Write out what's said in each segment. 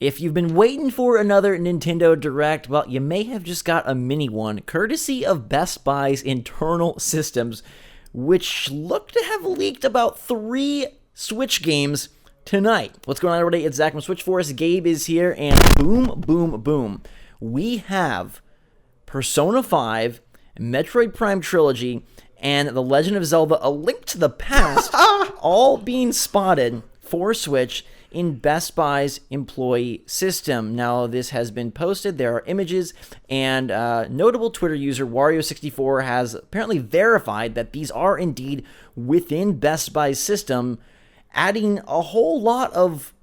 If you've been waiting for another Nintendo Direct, well, you may have just got a mini one, courtesy of Best Buy's internal systems, which look to have leaked about 3 Switch games tonight. What's going on, everybody? It's Zach from Switch Force. Gabe is here, and boom, boom, boom. We have Persona 5, Metroid Prime Trilogy, and The Legend of Zelda: A Link to the Past all being spotted for Switch in Best Buy's employee system. Now, this has been posted. There are images, and notable Twitter user Wario64 has apparently verified that these are indeed within Best Buy's system, adding a whole lot of,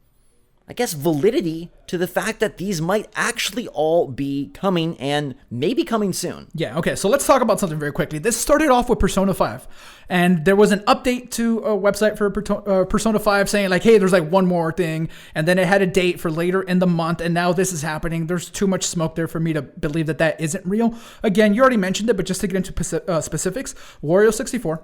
I guess, validity to the fact that these might actually all be coming and maybe coming soon. Yeah, okay, so let's talk about something very quickly. This started off with Persona 5, and there was an update to a website for Persona 5 saying, like, hey, there's like one more thing, and then it had a date for later in the month, and now this is happening. There's too much smoke there for me to believe that that isn't real. Again, you already mentioned it, but just to get into specifics, Wario64,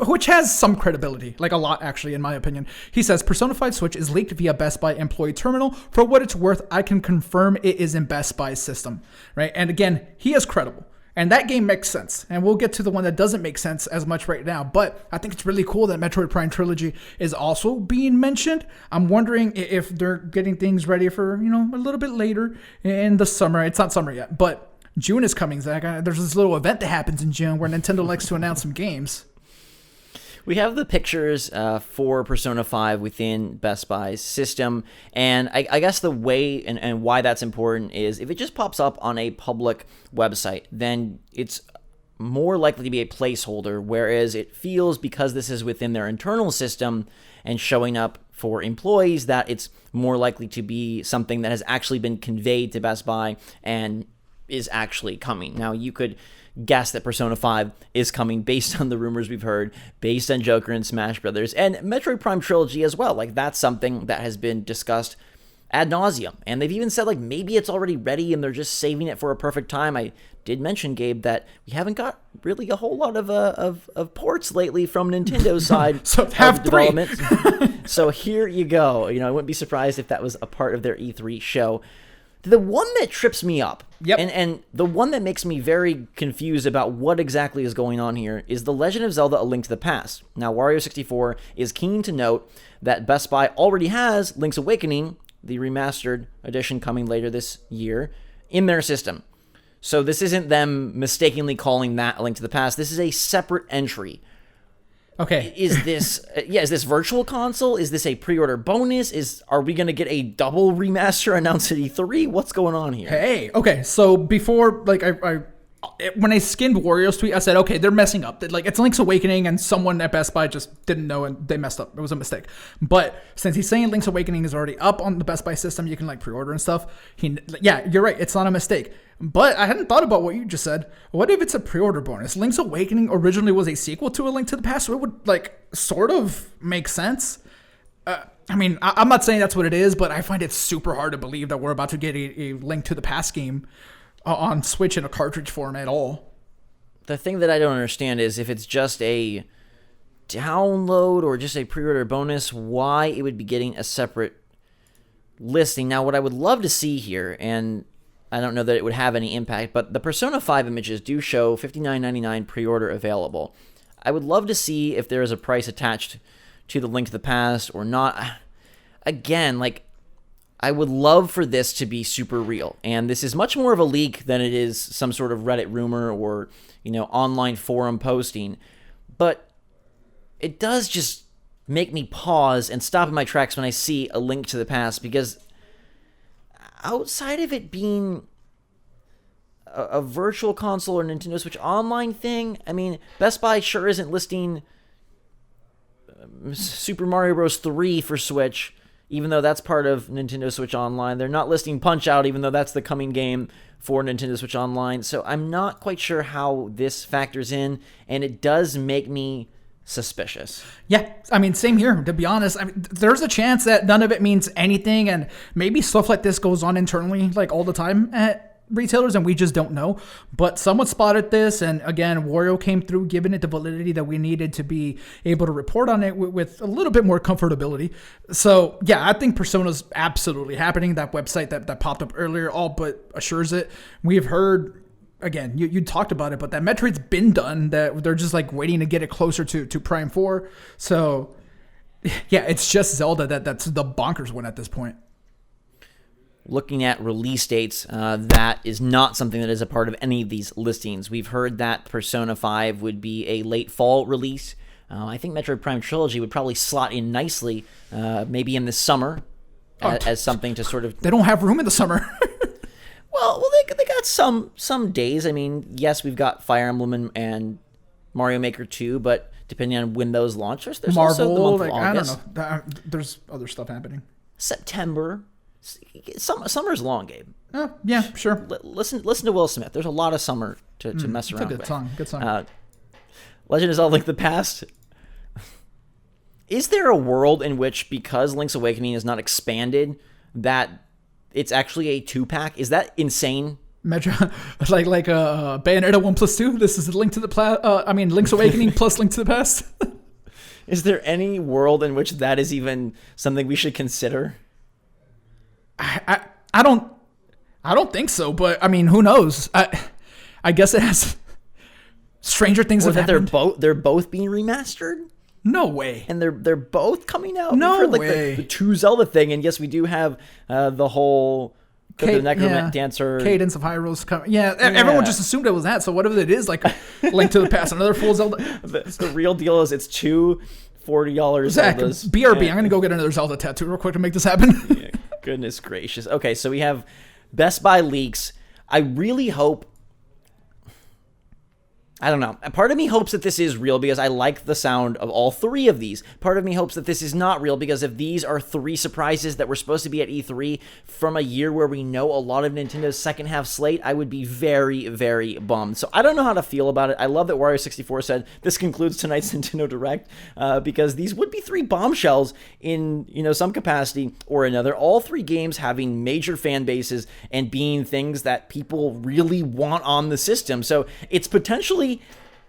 which has some credibility, like a lot actually, in my opinion. He says, Persona 5 Switch is leaked via Best Buy employee terminal. For what it's worth, I can confirm it is in Best Buy's system, right? And again, he is credible. And that game makes sense. And we'll get to the one that doesn't make sense as much right now. But I think it's really cool that Metroid Prime Trilogy is also being mentioned. I'm wondering if they're getting things ready for, a little bit later in the summer. It's not summer yet, but June is coming, Zach. There's this little event that happens in June where Nintendo likes to announce some games. We have the pictures for Persona 5 within Best Buy's system, and I guess the way and why that's important is if it just pops up on a public website, then it's more likely to be a placeholder, whereas it feels, because this is within their internal system and showing up for employees, that it's more likely to be something that has actually been conveyed to Best Buy and is actually coming. Now, you could guess that Persona 5 is coming based on the rumors we've heard, based on Joker and Smash Brothers, and Metroid Prime Trilogy as well. Like, that's something that has been discussed ad nauseum, and they've even said, like, maybe it's already ready and they're just saving it for a perfect time. I did mention, Gabe, that we haven't got really a whole lot of ports lately from Nintendo's side so of development. So here you go. I wouldn't be surprised if that was a part of their E3 show. The one that trips me up, and the one that makes me very confused about what exactly is going on here, is The Legend of Zelda: A Link to the Past. Now, Wario64 is keen to note that Best Buy already has Link's Awakening, the remastered edition coming later this year, in their system. So this isn't them mistakenly calling that A Link to the Past. This is a separate entry. Okay. Is this Virtual Console? Is this a pre-order bonus? Are we going to get a double remaster announced at E3? What's going on here? Hey, okay. So before, like, when I skimmed Wario's tweet, I said, okay, they're messing up. Like, it's Link's Awakening, and someone at Best Buy just didn't know, and they messed up. It was a mistake. But since he's saying Link's Awakening is already up on the Best Buy system, you can, like, pre-order and stuff. Yeah, you're right. It's not a mistake. But I hadn't thought about what you just said. What if it's a pre-order bonus? Link's Awakening originally was a sequel to A Link to the Past, so it would, like, sort of make sense. I mean, I'm not saying that's what it is, but I find it super hard to believe that we're about to get a Link to the Past game on Switch in a cartridge form at all. The thing that I don't understand is if it's just a download or just a pre-order bonus, why it would be getting a separate listing. Now, what I would love to see here, and I don't know that it would have any impact, but the Persona 5 images do show $59.99 pre-order available. I would love to see if there is a price attached to the Link to the Past or not. Again, like, I would love for this to be super real, and this is much more of a leak than it is some sort of Reddit rumor or, online forum posting, but it does just make me pause and stop in my tracks when I see A Link to the Past, because outside of it being a Virtual Console or Nintendo Switch Online thing, I mean, Best Buy sure isn't listing Super Mario Bros. 3 for Switch, even though that's part of Nintendo Switch Online. They're not listing Punch-Out, even though that's the coming game for Nintendo Switch Online. So I'm not quite sure how this factors in, and it does make me suspicious. Yeah, I mean, same here, to be honest. I mean, there's a chance that none of it means anything, and maybe stuff like this goes on internally, like, all the time at retailers, and we just don't know. But someone spotted this, and again, Wario came through, giving it the validity that we needed to be able to report on it with a little bit more comfortability. So yeah, I think Persona's absolutely happening. That website that popped up earlier all but assures it. We've heard, again, you talked about it, but that Metroid's been done, that they're just like waiting to get it closer to Prime 4. So yeah, it's just Zelda that's the bonkers one at this point. Looking at release dates, that is not something that is a part of any of these listings. We've heard that Persona 5 would be a late fall release. I think Metroid Prime Trilogy would probably slot in nicely, maybe in the summer, as something to sort of... They don't have room in the summer. well, they got some days. I mean, yes, we've got Fire Emblem and Mario Maker 2, but depending on when those launch, there's Marvel, also the month of August. I don't know. There's other stuff happening. September. Summer's long, Gabe. Yeah, sure. Listen to Will Smith. There's a lot of summer to mess around with. Good song. Legend of Zelda: Link to the Past. Is there a world in which, because Link's Awakening is not expanded, that it's actually a 2-pack? Is that insane? Metro, like Bayonetta 1+2. This is Link to the Link's Awakening plus Link to the Past. Is there any world in which that is even something we should consider? I don't think so, but I mean, who knows? I guess it has stranger things have happened. They're both being remastered? No way. And they're both coming out? No We've heard, way. The 2 Zelda thing, and yes, we do have the whole the Necromancer Cadence of Hyrule's coming. Yeah, everyone just assumed it was that. So whatever it is, like Link to the Past, another full Zelda. The real deal is it's 2 $40 Zach, Zeldas. BRB, I'm gonna go get another Zelda tattoo real quick to make this happen. Yeah, goodness gracious. Okay, so we have Best Buy leaks. I really hope... I don't know. Part of me hopes that this is real because I like the sound of all 3 of these. Part of me hopes that this is not real because if these are 3 surprises that were supposed to be at E3 from a year where we know a lot of Nintendo's second half slate, I would be very, very bummed. So I don't know how to feel about it. I love that Wario64 said this concludes tonight's Nintendo Direct because these would be 3 bombshells in some capacity or another. All 3 games having major fan bases and being things that people really want on the system. So it's potentially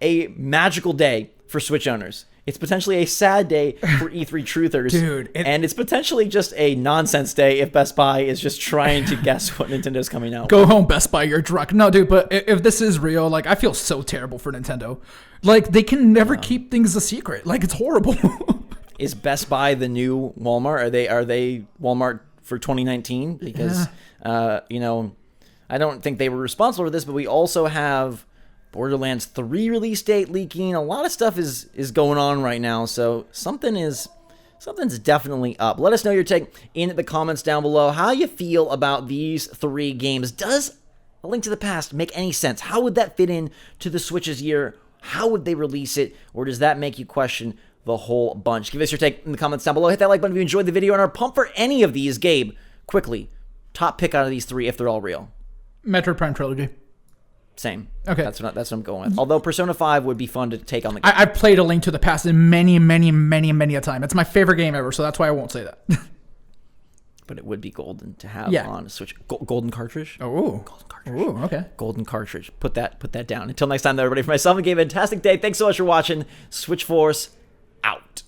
a magical day for Switch owners. It's potentially a sad day for E3 truthers. Dude. And it's potentially just a nonsense day if Best Buy is just trying to guess what Nintendo's coming out Go with. home, Best Buy, you're drunk. No, dude, but if this is real, like, I feel so terrible for Nintendo. Like, they can never keep things a secret. Like, it's horrible. Is Best Buy the new Walmart? Are they Walmart for 2019? Because, I don't think they were responsible for this, but we also have Borderlands 3 release date leaking. A lot of stuff is going on right now, so something's definitely up. Let us know your take in the comments down below. How you feel about these 3 games? Does A Link to the Past make any sense? How would that fit in to the Switch's year? How would they release it? Or does that make you question the whole bunch? Give us your take in the comments down below. Hit that like button if you enjoyed the video and are pumped for any of these. Gabe, quickly, top pick out of these 3 if they're all real. Metroid Prime Trilogy. Same. Okay. That's what I'm going with. Although Persona 5 would be fun to take on the... I've played A Link to the Past in many a time. It's my favorite game ever, so that's why I won't say that. But it would be golden to have on a Switch. Golden cartridge? Oh. Golden cartridge. Ooh, okay. Golden cartridge. Put that down. Until next time, everybody, for myself and Gabe, fantastic day. Thanks so much for watching. Switch Force, out.